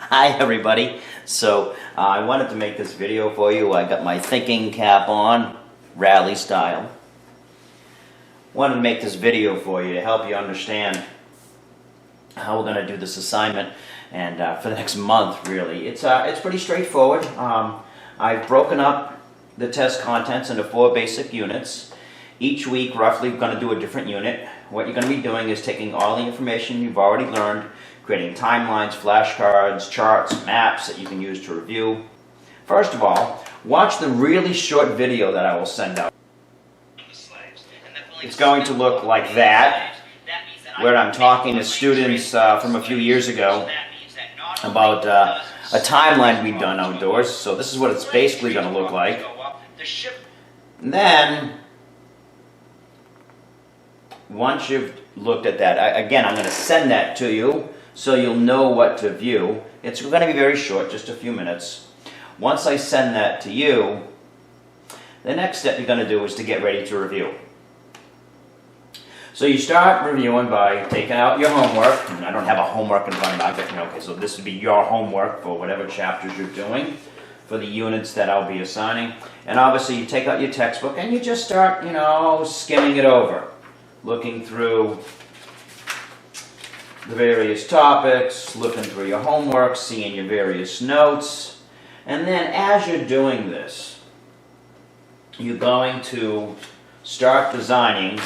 Hi everybody. So I wanted to make this video for you. I got my thinking cap on, rally style. Wanted to make this video for you to help you understand how we're going to do this assignment and for the next month really. It's pretty straightforward. I've broken up the test contents into 4 basic units. Each week roughly we're going to do a different unit. What you're going to be doing is taking all the information you've already learned, creating timelines, flashcards, charts, maps that you can use to review. First of all, watch the really short video that I will send out. It's going to look like that, where I'm talking to students from a few years ago about a timeline we've done outdoors. So this is what it's basically going to look like. And then, once you've looked at that, again, I'm going to send that to you so you'll know what to view. It's going to be very short, just a few minutes. Once I send that to you, the next step you're going to do is to get ready to review. So you start reviewing by taking out your homework. And I don't have a homework in front of me. Okay, so this would be your homework for whatever chapters you're doing for the units that I'll be assigning. And obviously you take out your textbook and you just start, skimming it over, looking through the various topics, looking through your homework, seeing your various notes. And then as you're doing this, you're going to start designing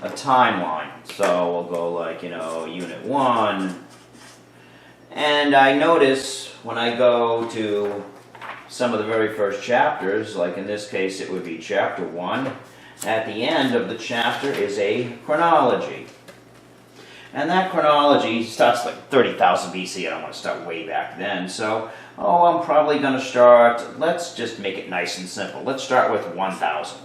a timeline. So we'll go like, Unit 1. And I notice when I go to some of the very first chapters, like in this case it would be Chapter 1, at the end of the chapter is a chronology. And that chronology starts like 30,000 BC. I don't want to start way back then. So, I'm probably going to start, let's just make it nice and simple. Let's start with 1000.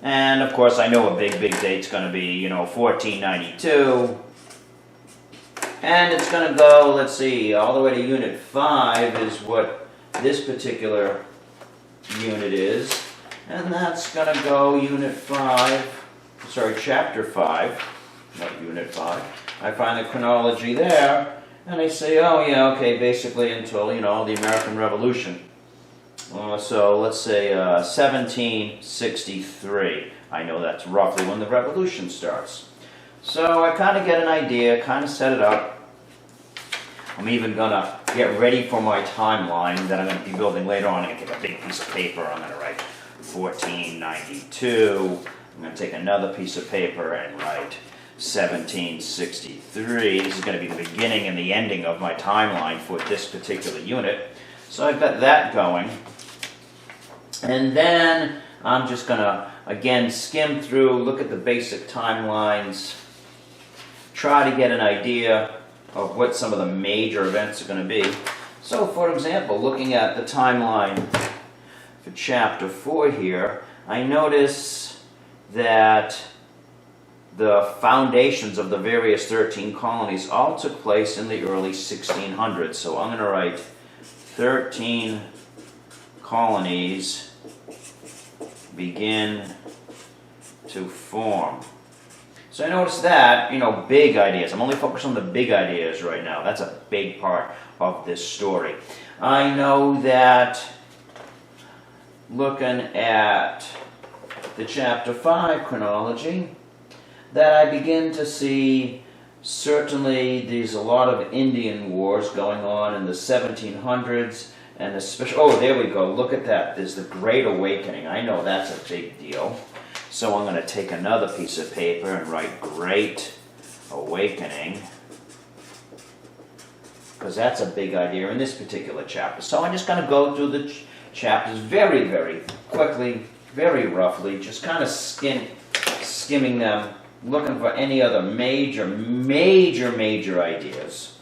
And of course I know a big date's going to be, 1492. And it's going to go, let's see, all the way to Unit 5 is what this particular unit is. And that's going to go Chapter 5. Not Unit 5. I find the chronology there, and I say, basically until, the American Revolution. So let's say 1763. I know that's roughly when the Revolution starts. So I kind of get an idea, kind of set it up. I'm even going to get ready for my timeline that I'm going to be building later on. I'm going to take a big piece of paper. I'm going to write 1492. I'm going to take another piece of paper and write 1763. This is going to be the beginning and the ending of my timeline for this particular unit. So I've got that going. And then I'm just going to, again, skim through, look at the basic timelines, try to get an idea of what some of the major events are going to be. So, for example, looking at the timeline for Chapter 4 here, I notice that the foundations of the various 13 colonies all took place in the early 1600s. So I'm going to write 13 colonies begin to form. So I notice that, big ideas. I'm only focused on the big ideas right now. That's a big part of this story. I know that looking at the Chapter 5 chronology, that I begin to see certainly there's a lot of Indian wars going on in the 1700s, and especially, there we go, look at that, there's the Great Awakening. I know that's a big deal. So I'm going to take another piece of paper and write Great Awakening, because that's a big idea in this particular chapter. So I'm just going to go through the chapters very, very quickly, very roughly, just kind of skimming them, looking for any other major ideas.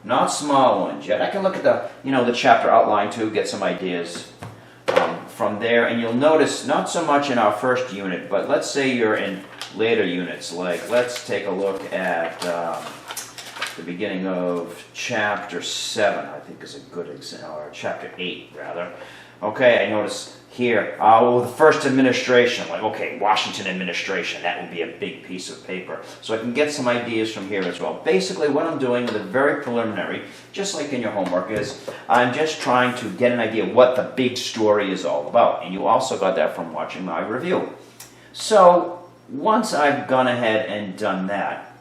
Not small ones yet. I can look at the chapter outline too, get some ideas from there. And you'll notice, not so much in our first unit, but let's say you're in later units. Like, let's take a look at the beginning of chapter 7, I think is a good example, or chapter 8 rather. Okay, I notice here, the first administration, like, okay, Washington administration, that would be a big piece of paper. So I can get some ideas from here as well. Basically, what I'm doing, the very preliminary, just like in your homework, is I'm just trying to get an idea what the big story is all about. And you also got that from watching my review. So once I've gone ahead and done that,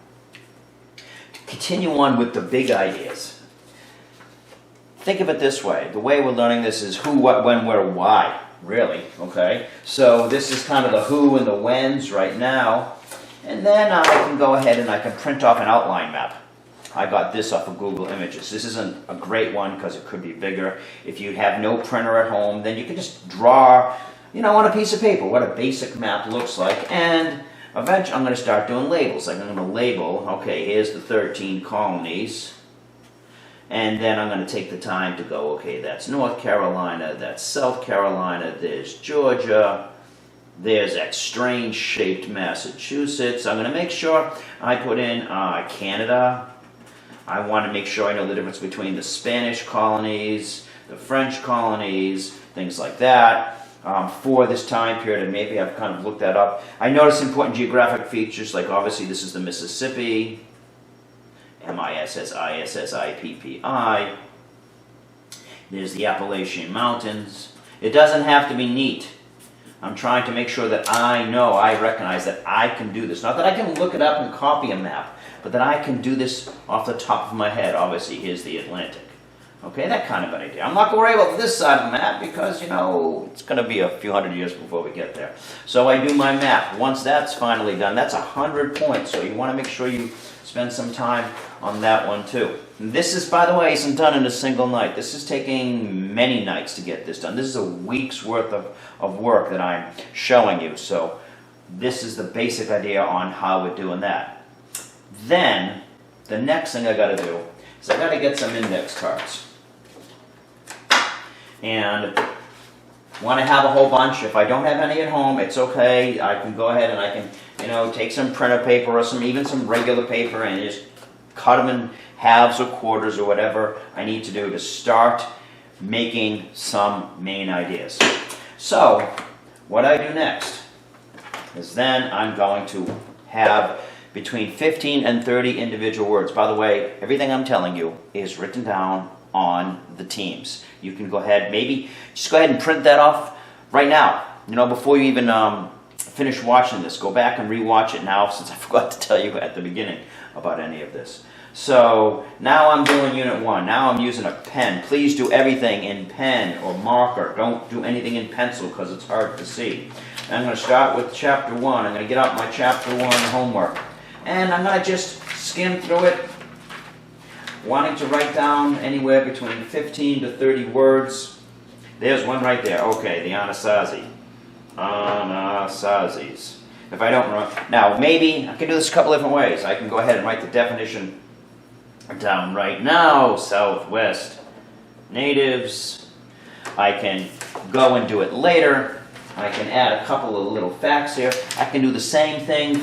to continue on with the big ideas. Think of it this way. The way we're learning this is who, what, when, where, why, really, okay? So this is kind of the who and the whens right now. And then I can go ahead and I can print off an outline map. I got this off of Google Images. This isn't a great one because it could be bigger. If you have no printer at home, then you can just draw, on a piece of paper what a basic map looks like. And eventually I'm going to start doing labels. Like I'm going to label, okay, here's the 13 colonies. And then I'm going to take the time to go, okay, that's North Carolina, that's South Carolina, there's Georgia, there's that strange-shaped Massachusetts. I'm going to make sure I put in Canada. I want to make sure I know the difference between the Spanish colonies, the French colonies, things like that. For this time period, and maybe I've kind of looked that up. I noticed important geographic features, like obviously this is the Mississippi, Mississippi. There's the Appalachian Mountains. It doesn't have to be neat. I'm trying to make sure that I recognize that I can do this. Not that I can look it up and copy a map, but that I can do this off the top of my head. Obviously, here's the Atlantic. Okay, that kind of an idea. I'm not going to worry about this side of the map because, it's going to be a few hundred years before we get there. So I do my map. Once that's finally done, that's 100 points. So you want to make sure you spend some time on that one too. And this is, by the way, isn't done in a single night. This is taking many nights to get this done. This is a week's worth of work that I'm showing you. So this is the basic idea on how we're doing that. Then, the next thing I got to do is I got to get some index cards. And want to have a whole bunch. If I don't have any at home, it's okay. I can go ahead and I can, take some printer paper or even some regular paper and just cut them in halves or quarters or whatever I need to do to start making some main ideas. So, what I do next is then I'm going to have between 15 and 30 individual words. By the way, everything I'm telling you is written down on the teams. You can go ahead, just go ahead and print that off right now. Before you even finish watching this, go back and re-watch it now, since I forgot to tell you at the beginning about any of this. So now I'm doing Unit 1. Now I'm using a pen. Please do everything in pen or marker. Don't do anything in pencil because it's hard to see. And I'm going to start with Chapter 1. I'm going to get out my Chapter 1 homework. And I'm going to just skim through it, wanting to write down anywhere between 15 to 30 words. There's one right there. Okay, the Anasazi. Anasazis. If I don't know. Now, maybe I can do this a couple different ways. I can go ahead and write the definition down right now. Southwest natives. I can go and do it later. I can add a couple of little facts here. I can do the same thing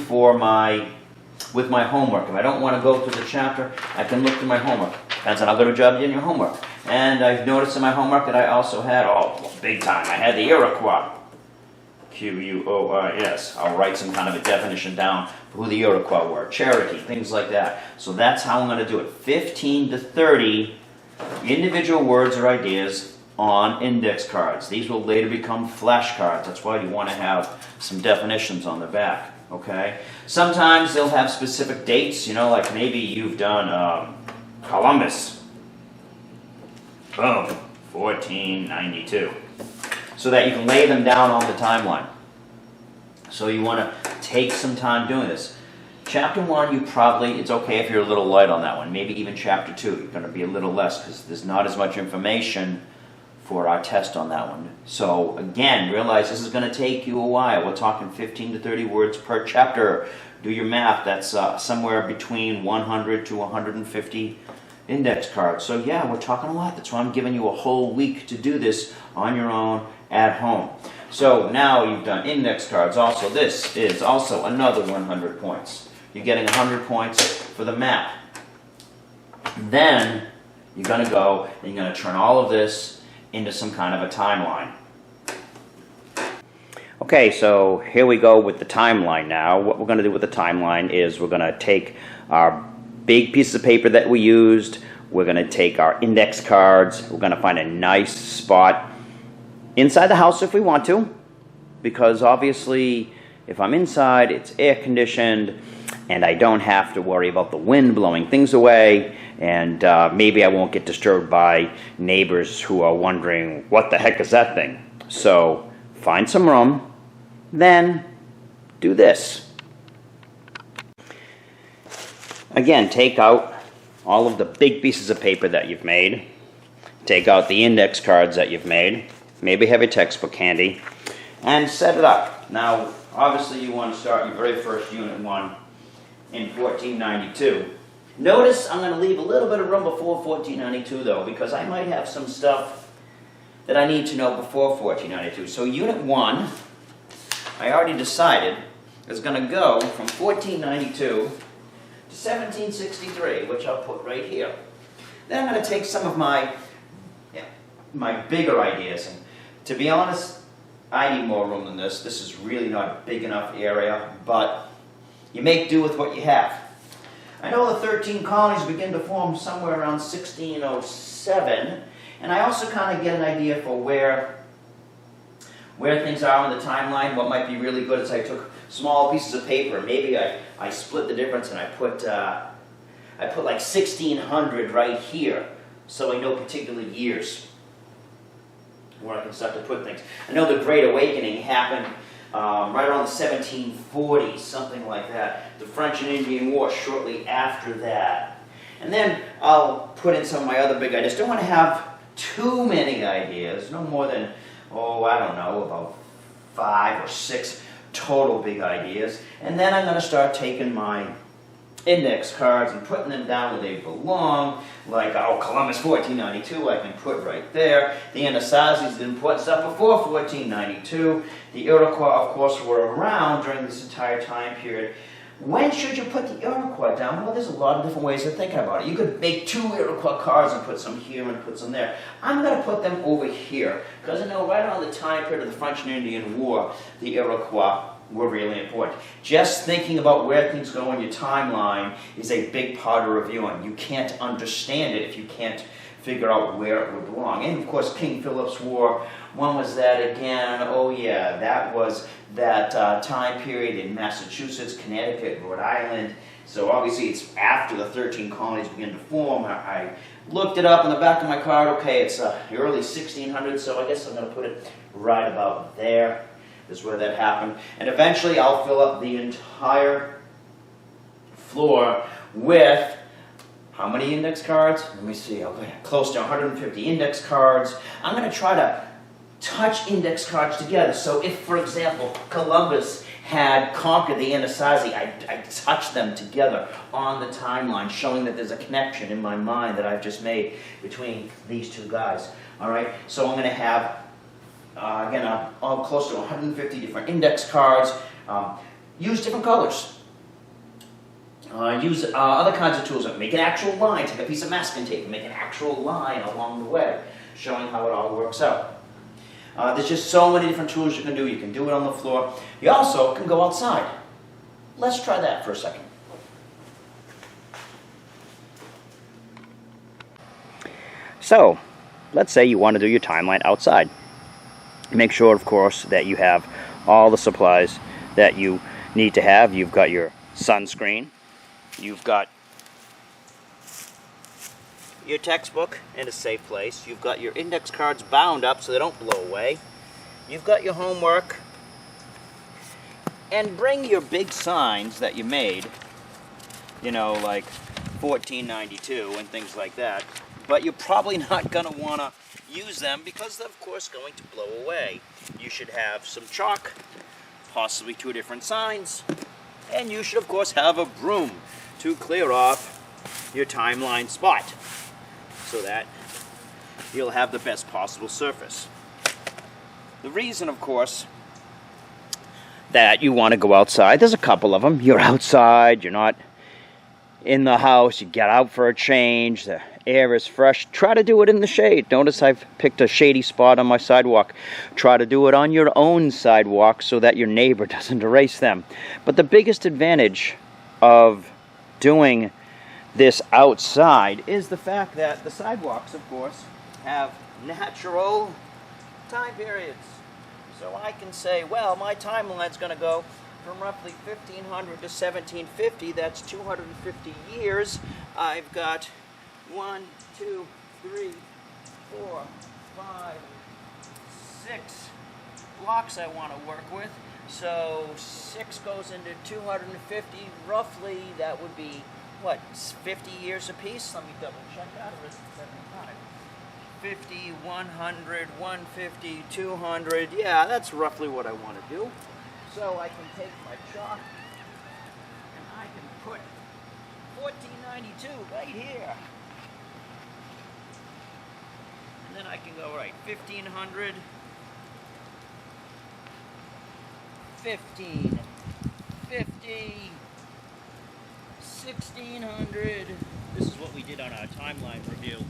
with my homework. If I don't want to go through the chapter, I can look through my homework. Depends on how good a job you did in your homework. And I've noticed in my homework that I also had, big time, I had the Iroquois. Q-U-O-I-S. I'll write some kind of a definition down for who the Iroquois were. Cherokee, things like that. So that's how I'm going to do it. 15 to 30 individual words or ideas on index cards. These will later become flashcards. That's why you want to have some definitions on the back. Okay? Sometimes they'll have specific dates, like maybe you've done Columbus. Boom, 1492. So that you can lay them down on the timeline. So you want to take some time doing this. Chapter 1, it's okay if you're a little light on that one. Maybe even Chapter 2, you're going to be a little less because there's not as much information for our test on that one. So again, realize this is going to take you a while. We're talking 15 to 30 words per chapter. Do your math. That's somewhere between 100 to 150 index cards. So yeah, we're talking a lot. That's why I'm giving you a whole week to do this on your own at home. So now you've done index cards also. This is also another 100 points. You're getting 100 points for the map. Then you're going to go and you're going to turn all of this into some kind of a timeline. Okay, so here we go with the timeline now. What we're going to do with the timeline is we're going to take our big pieces of paper that we used, we're going to take our index cards, we're going to find a nice spot inside the house if we want to, because obviously if I'm inside it's air conditioned and I don't have to worry about the wind blowing things away, and maybe I won't get disturbed by neighbors who are wondering what the heck is that thing. So find some room, then do this. Again, take out all of the big pieces of paper that you've made. Take out the index cards that you've made. Maybe have your textbook handy. And set it up. Now, obviously you want to start your very first Unit 1 in 1492. Notice I'm going to leave a little bit of room before 1492 though, because I might have some stuff that I need to know before 1492. So Unit 1, I already decided, is going to go from 1492 to 1763, which I'll put right here. Then I'm going to take some of my bigger ideas, and to be honest, I need more room than this. This is really not a big enough area, but you make do with what you have. I know the 13 colonies begin to form somewhere around 1607, and I also kind of get an idea for where things are on the timeline. What might be really good is I took small pieces of paper. Maybe I split the difference and I put like 1600 right here, so I know particular years where I can start to put things. I know the Great Awakening happened right around the 1740s, something like that. The French and Indian War shortly after that. And then I'll put in some of my other big ideas. Don't want to have too many ideas, no more than, I don't know, about 5 or 6 total big ideas. And then I'm going to start taking my index cards and putting them down where they belong, like Columbus 1492 I can put right there. The Anasazi's the important stuff before 1492. The Iroquois, of course, were around during this entire time period. When should you put the Iroquois down? Well, there's a lot of different ways of thinking about it. You could make 2 Iroquois cards and put some here and put some there. I'm going to put them over here, because I know right around the time period of the French and Indian War, the Iroquois were really important. Just thinking about where things go in your timeline is a big part of reviewing. You can't understand it if you can't figure out where it would belong. And of course, King Philip's War, when was that again? Oh yeah, that was that time period in Massachusetts, Connecticut, Rhode Island. So obviously it's after the 13 colonies began to form. I looked it up on the back of my card. Okay, it's the early 1600s, so I guess I'm going to put it right about there. Is where that happened. And eventually I'll fill up the entire floor with how many index cards? Let me see, close to 150 index cards. I'm going to try to touch index cards together. So if, for example, Columbus had conquered the Anasazi, I touch them together on the timeline, showing that there's a connection in my mind that I've just made between these two guys. All right, so I'm going to have again, close to 150 different index cards. Use different colors. Use other kinds of tools. Make an actual line. Take a piece of masking tape and make an actual line along the way, showing how it all works out. There's just so many different tools you can do. You can do it on the floor. You also can go outside. Let's try that for a second. So, let's say you want to do your timeline outside. Make sure, of course, that you have all the supplies that you need to have. You've got your sunscreen. You've got your textbook in a safe place. You've got your index cards bound up so they don't blow away. You've got your homework. And bring your big signs that you made, like 1492 and things like that. But you're probably not going to want to use them because they're, of course, going to blow away. You should have some chalk, possibly 2 different signs, and you should, of course, have a broom to clear off your timeline spot so that you'll have the best possible surface. The reason, of course, that you want to go outside, there's a couple of them. You're outside, you're not in the house, you get out for a change, the air is fresh, try to do it in the shade. Notice I've picked a shady spot on my sidewalk. Try to do it on your own sidewalk so that your neighbor doesn't erase them. But the biggest advantage of doing this outside is the fact that the sidewalks, of course, have natural time periods. So I can say, well, my timeline's going to go from roughly 1500 to 1750. That's 250 years. I've got 1, 2, 3, 4, 5, 6 blocks I want to work with. So 6 goes into 250. Roughly, that would be, what, 50 years apiece? Let me double check that. Or is it 75? 50, 100, 150, 200. Yeah, that's roughly what I want to do. So I can take my chalk and I can put 1492 right here. And then I can go right 1500, 15, 50, 1600. This is what we did on our timeline review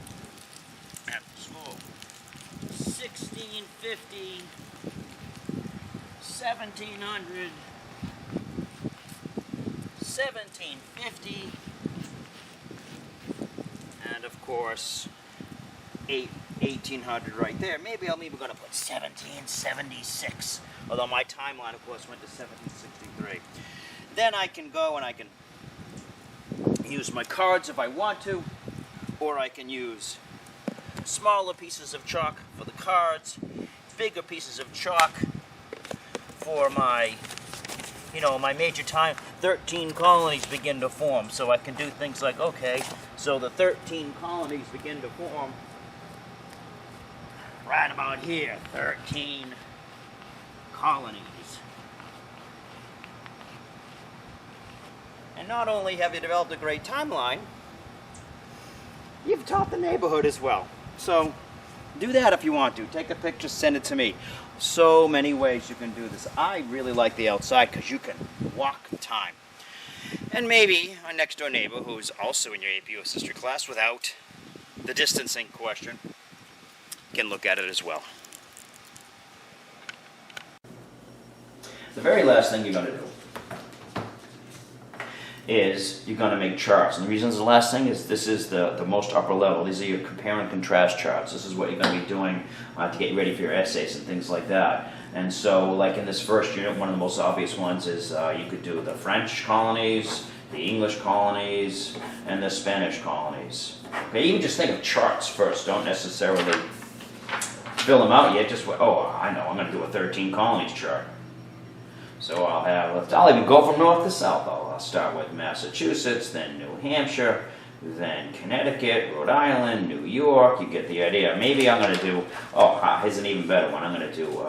at school. 1650, 1700, 1750, and of course 1800 right there. Maybe I'm even going to put 1776, although my timeline of course went to 1763. Then I can go and I can use my cards if I want to, or I can use smaller pieces of chalk for the cards, bigger pieces of chalk for my, my major time. 13 colonies begin to form, so I can do things like, okay, so the 13 colonies begin to form right about here. 13 colonies. And not only have you developed a great timeline, you've taught the neighborhood as well. So do that if you want to. Take a picture, send it to me. So many ways you can do this. I really like the outside because you can walk time. And maybe a next door neighbor who's also in your APUS history class without the distancing question can look at it as well. The very last thing you're going to do is you're going to make charts. And the reason it's the last thing is this is the most upper level. These are your compare and contrast charts. This is what you're going to be doing to get ready for your essays and things like that. And so, like in this first unit, one of the most obvious ones is you could do the French colonies, the English colonies, and the Spanish colonies. Okay, even just think of charts first. Don't necessarily fill them out yet. Just, oh, I know, I'm going to do a 13 colonies chart. So I'll even go from north to south. I'll start with Massachusetts, then New Hampshire, then Connecticut, Rhode Island, New York. You get the idea. Maybe I'm going to do, here's an even better one. I'm going to do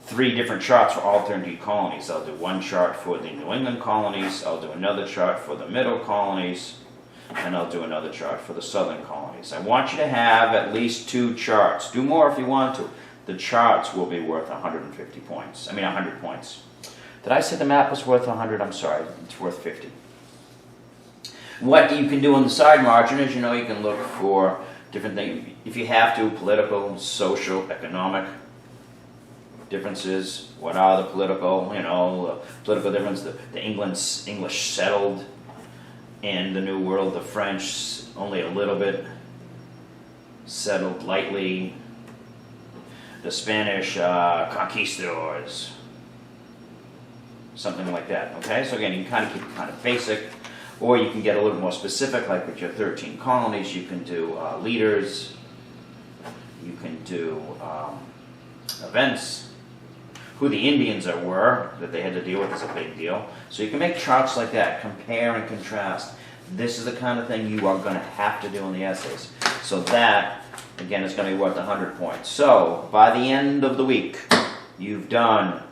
3 different charts for all 13 colonies. I'll do one chart for the New England colonies, I'll do another chart for the middle colonies, and I'll do another chart for the southern colonies. I want you to have at least 2 charts. Do more if you want to. The charts will be worth 150 points. 100 points. Did I say the map was worth 100? I'm sorry, it's worth 50. What you can do on the side margin is, you can look for different things. If you have to, political, social, economic differences. What are the political, political difference? The English settled in the New World. The French only a little bit settled lightly. The Spanish conquistadors, something like that. Okay, so again, you can kind of keep it kind of basic, or you can get a little more specific, like with your 13 colonies. You can do leaders. You can do events. Who the Indians were that they had to deal with is a big deal. So you can make charts like that, compare and contrast. This is the kind of thing you are going to have to do in the essays. So that, again, is going to be worth 100 points. So by the end of the week, you've done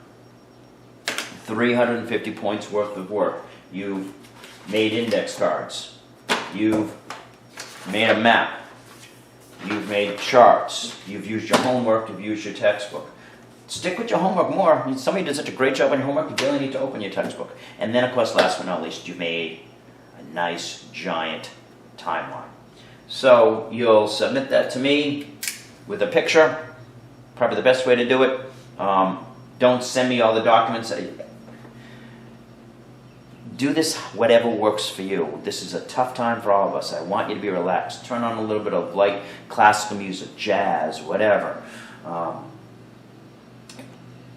350 points worth of work. You've made index cards. You've made a map. You've made charts. You've used your homework. You've used your textbook. Stick with your homework more. Somebody did such a great job on your homework, you really need to open your textbook. And then, of course, last but not least, you've made nice giant timeline. So you'll submit that to me with a picture, probably the best way to do it. Don't send me all the documents. Do this whatever works for you. This is a tough time for all of us. I want you to be relaxed. Turn on a little bit of light classical music, jazz, whatever.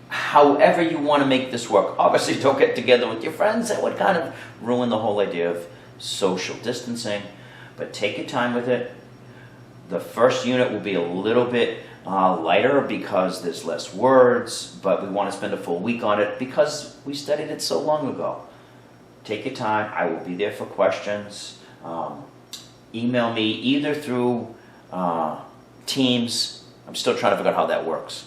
However you want to make this work. Obviously, don't get together with your friends. That would kind of ruin the whole idea of social distancing. But take your time with it. The first unit will be a little bit lighter because there's less words, but we want to spend a full week on it because we studied it so long ago. Take your time. I will be there for questions. Email me either through Teams. I'm still trying to figure out how that works.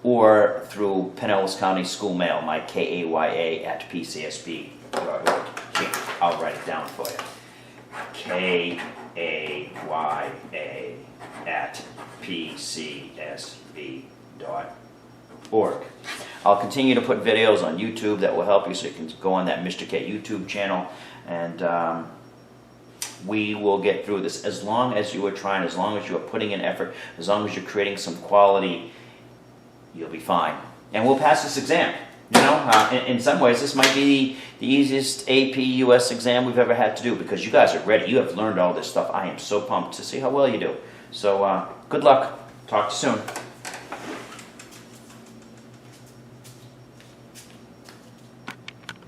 Or through Pinellas County School Mail, my KAYA@PCSB.org. Here, I'll write it down for you. KAYA@PCSB.org. I'll continue to put videos on YouTube that will help you, so you can go on that Mr. K YouTube channel, and we will get through this. As long as you are trying, as long as you are putting in effort, as long as you're creating some quality, you'll be fine. And we'll pass this exam. You know, in some ways, this might be the easiest APUS exam we've ever had to do, because you guys are ready. You have learned all this stuff. I am so pumped to see how well you do. So good luck. Talk to you soon.